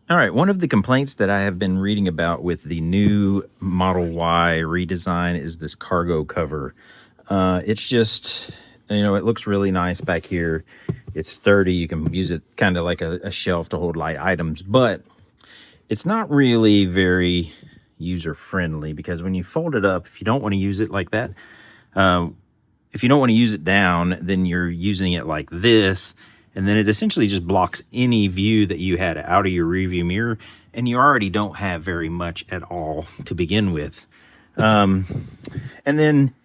All right, one of the complaints that I have been reading about with the new Model Y redesign is this cargo cover. It's just, it looks really nice back here. It's sturdy. You can use it kind of like a shelf to hold light items, but it's not really very user friendly because when you fold it up, if you don't want to use it like that, if you don't want to use it down, then you're using it like this, and then it essentially just blocks any view that you had out of your rearview mirror, and you already don't have very much at all to begin with. And then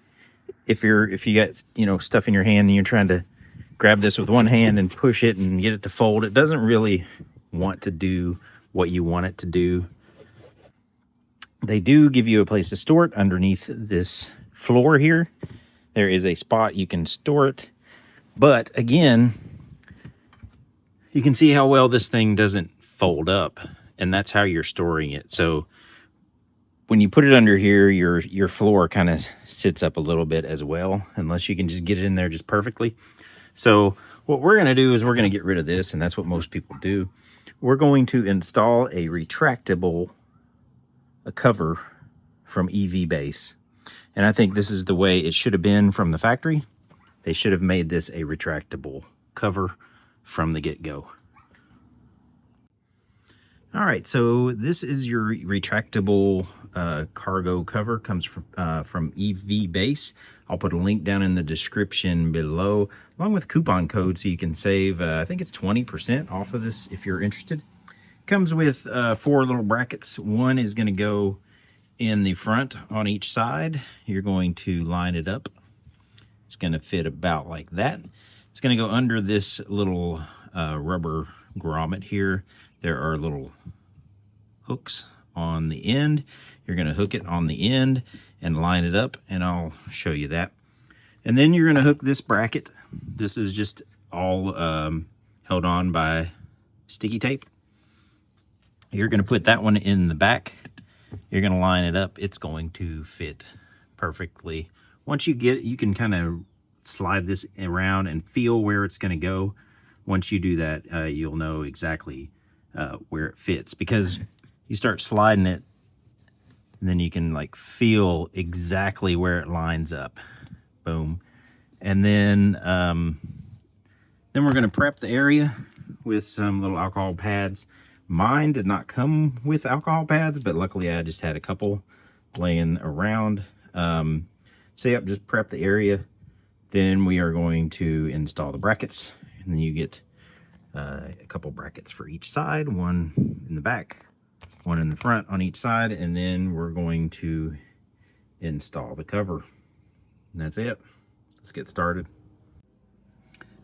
if you got stuff in your hand and you're trying to grab this with one hand and push it and get it to fold, it doesn't really want to do what you want it to do. They do give you a place to store it underneath this floor here. There is a spot you can store it, but again, you can see how well this thing doesn't fold up, and that's how you're storing it. So when you put it under here, your floor kind of sits up a little bit as well, unless you can just get it in there just perfectly. So what we're going to do is we're going to get rid of this, and that's what most people do. We're going to install a retractable cover from EVBASE. And I think this is the way it should have been from the factory. They should have made this a retractable cover from the get-go. All right, so this is your retractable cargo cover. Comes from EVBASE. I'll put a link down in the description below, along with coupon code, so you can save, I think it's 20% off of this if you're interested. Comes with 4 little brackets. One is going to go in the front on each side. You're going to line it up. It's going to fit about like that. It's going to go under this little rubber grommet here. There are little hooks on the end. You're going to hook it on the end and line it up, and I'll show you that. And then you're going to hook this bracket. This is just all held on by sticky tape. You're going to put that one in the back. You're going to line it up. It's going to fit perfectly. Once you get it, you can kind of slide this around and feel where it's going to go. Once you do that, you'll know exactly where it fits, because you start sliding it and then you can like feel exactly where it lines up. Boom. And then we're going to prep the area with some little alcohol pads. Mine did not come with alcohol pads, but luckily I just had a couple laying around. So yep, just prep the area. Then we are going to install the brackets, and then you get a couple brackets for each side, one in the back, one in the front on each side, and then we're going to install the cover. And that's it. Let's get started.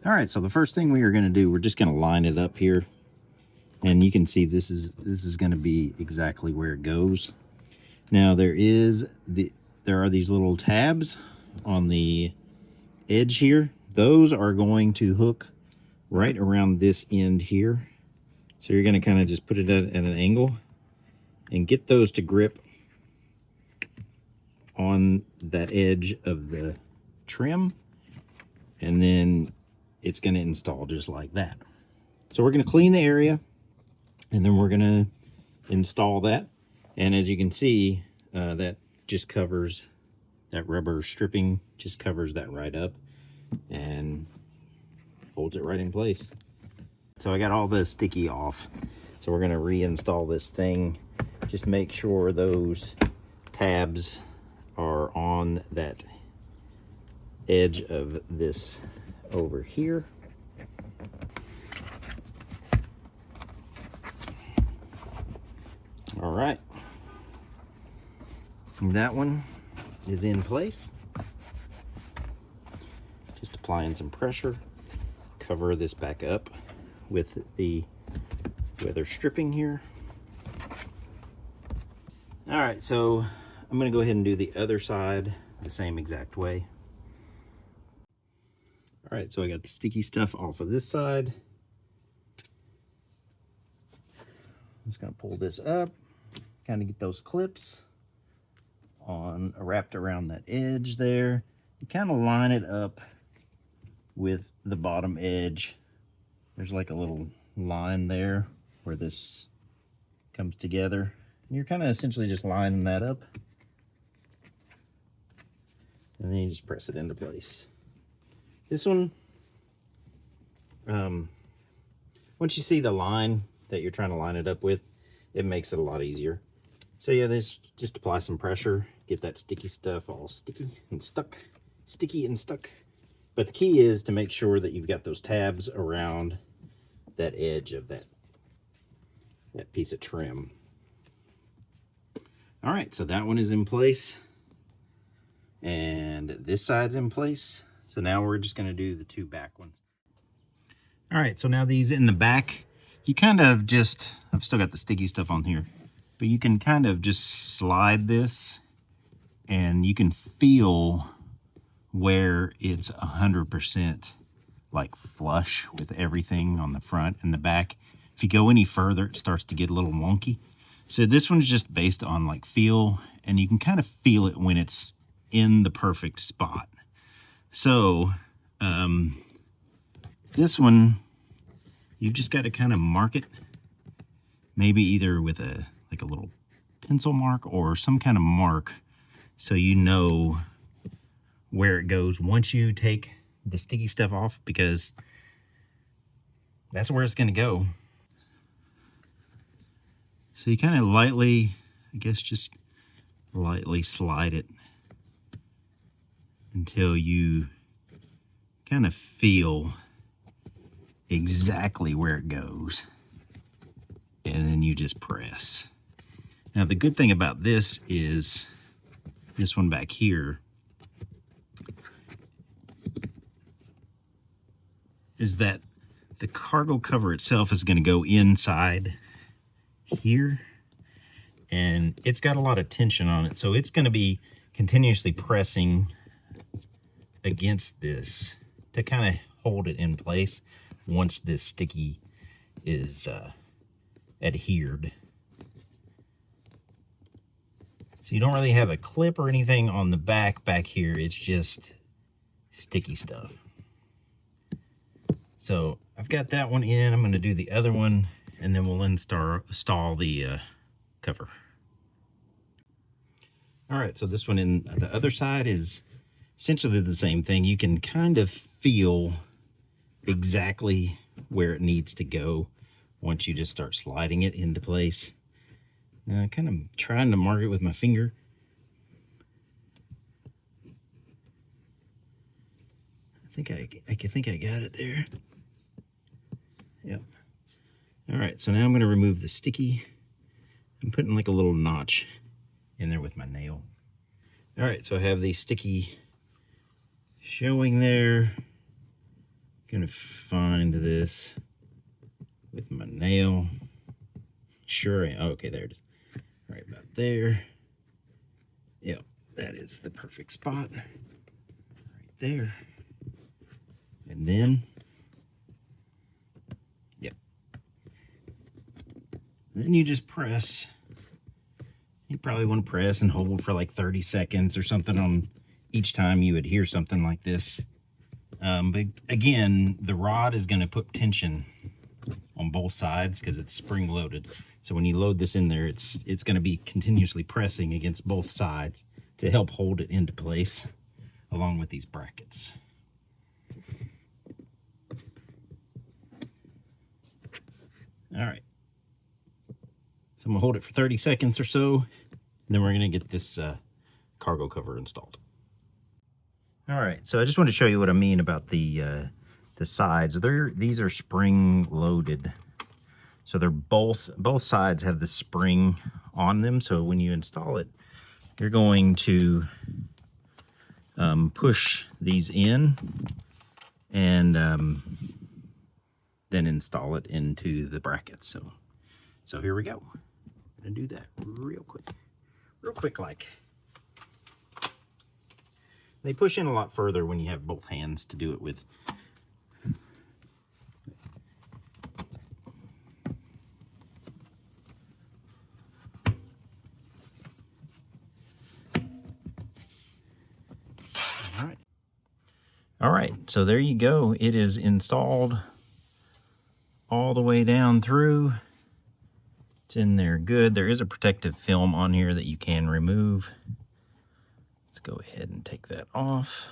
All right, so the first thing we are going to do, we're just going to line it up here. And you can see this is going to be exactly where it goes. Now there are these little tabs on the edge here. Those are going to hook right around this end here. So you're going to kind of just put it at an angle and get those to grip on that edge of the trim, and then it's going to install just like that. So we're going to clean the area, and then we're going to install that. And as you can see, that just covers, that rubber stripping just covers that right up and holds it right in place. So I got all the sticky off. So we're going to reinstall this thing. Just make sure those tabs are on that edge of this over here. All right, that one is in place. Just applying some pressure, cover this back up with the weather stripping here. All right, so I'm going to go ahead and do the other side the same exact way. All right, so I got the sticky stuff off of this side. I'm just going to pull this up, kind of get those clips on wrapped around that edge there. You kind of line it up with the bottom edge. There's like a little line there where this comes together. And you're kind of essentially just lining that up. And then you just press it into place. This one, once you see the line that you're trying to line it up with, it makes it a lot easier. So yeah, just apply some pressure, get that sticky stuff all sticky and stuck. But the key is to make sure that you've got those tabs around that edge of that piece of trim. All right, so that one is in place. And this side's in place. So now we're just gonna do the two back ones. All right, so now these in the back, you kind of just, I've still got the sticky stuff on here, but you can kind of just slide this and you can feel where it's 100% like flush with everything on the front and the back. If you go any further, it starts to get a little wonky. So this one's just based on like feel, and you can kind of feel it when it's in the perfect spot. So this one, you just got to kind of mark it, maybe either with a little pencil mark or some kind of mark, so you know where it goes once you take the sticky stuff off, because that's where it's going to go. So you kind of lightly, I guess just lightly slide it until you kind of feel exactly where it goes, and then you just press. Now the good thing about this is this one back here is that the cargo cover itself is going to go inside here, and it's got a lot of tension on it, so it's going to be continuously pressing against this to kind of hold it in place once this sticky is adhered. So you don't really have a clip or anything on the back here, it's just sticky stuff. So I've got that one in. I'm going to do the other one, and then we'll install the cover. All right, so this one in the other side is essentially the same thing. You can kind of feel exactly where it needs to go once you just start sliding it into place. Now I'm kind of trying to mark it with my finger. I think I got it there. Yep. All right, so now I'm going to remove the sticky. I'm putting like a little notch in there with my nail. All right, so I have the sticky showing there. Gonna find this with my nail. Sure, okay, there it is. Right about there. Yep, that is the perfect spot. Right there. And then, yep. Then you just press. You probably want to press and hold for like 30 seconds or something on each time you adhere something like this. But again, the rod is going to put tension on both sides because it's spring loaded. So when you load this in there, it's going to be continuously pressing against both sides to help hold it into place along with these brackets. All right. So I'm going to hold it for 30 seconds or so, and then we're going to get this cargo cover installed. All right, so I just want to show you what I mean about the sides. These are spring loaded, so they're both sides have the spring on them. So when you install it, you're going to push these in and then install it into the brackets. So here we go. I'm gonna do that real quick like. They push in a lot further when you have both hands to do it with. All right, so there you go. It is installed all the way down through It's in there good. There is a protective film on here that you can remove. Let's go ahead and take that off.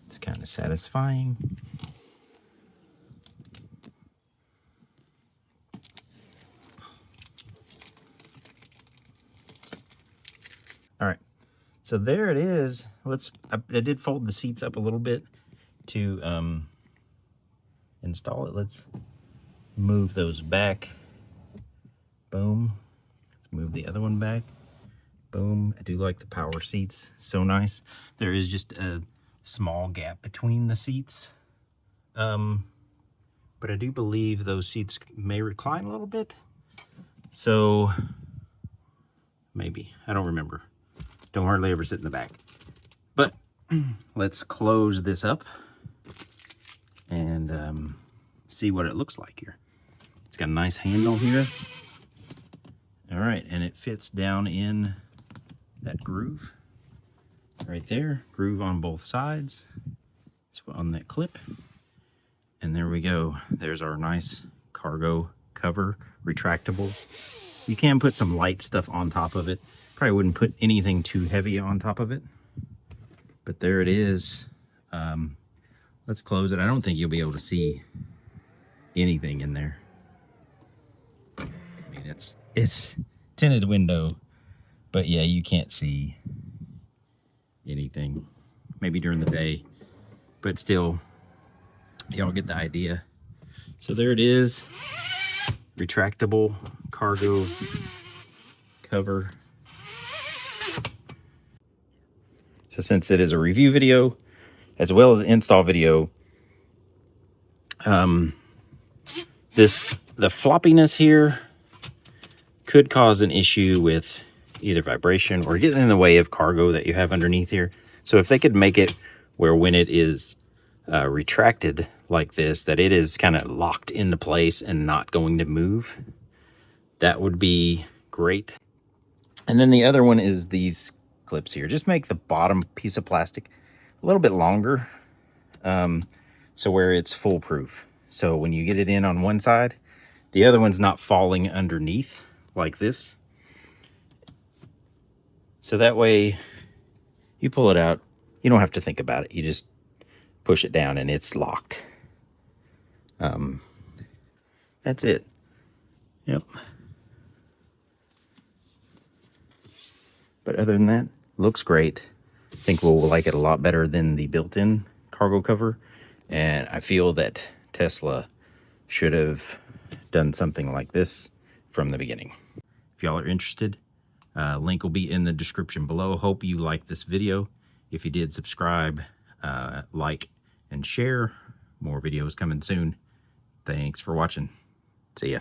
It's kind of satisfying. All right, so there it is. I did fold the seats up a little bit to install it. Let's move those back. Boom. Let's move the other one back. Boom. I do like the power seats. So nice. There is just a small gap between the seats. But I do believe those seats may recline a little bit. So maybe. I don't remember. Don't hardly ever sit in the back. But let's close this up and see what it looks like here. It's got a nice handle here. All right, and it fits down in that groove right there. Groove on both sides. So on that clip. And there we go. There's our nice cargo cover, retractable. You can put some light stuff on top of it. Probably wouldn't put anything too heavy on top of it. But there it is. Let's close it. I don't think you'll be able to see anything in there. I mean, it's tinted window, but yeah, you can't see anything. Maybe during the day, but still, y'all get the idea. So there it is. Retractable cargo cover. So since it is a review video as well as an install video, the floppiness here could cause an issue with either vibration or getting in the way of cargo that you have underneath here. So if they could make it where when it is retracted like this, that it is kind of locked into place and not going to move, that would be great. And then the other one is these clips here. Just make the bottom piece of plastic a little bit longer, so where it's foolproof. So when you get it in on one side, the other one's not falling underneath like this. So that way you pull it out, you don't have to think about it. You just push it down and it's locked. That's it. Yep. But other than that, looks great. I think we'll like it a lot better than the built-in cargo cover. And I feel that Tesla should have done something like this from the beginning. If y'all are interested, link will be in the description below. Hope you liked this video. If you did, subscribe, like, and share. More videos coming soon. Thanks for watching. See ya.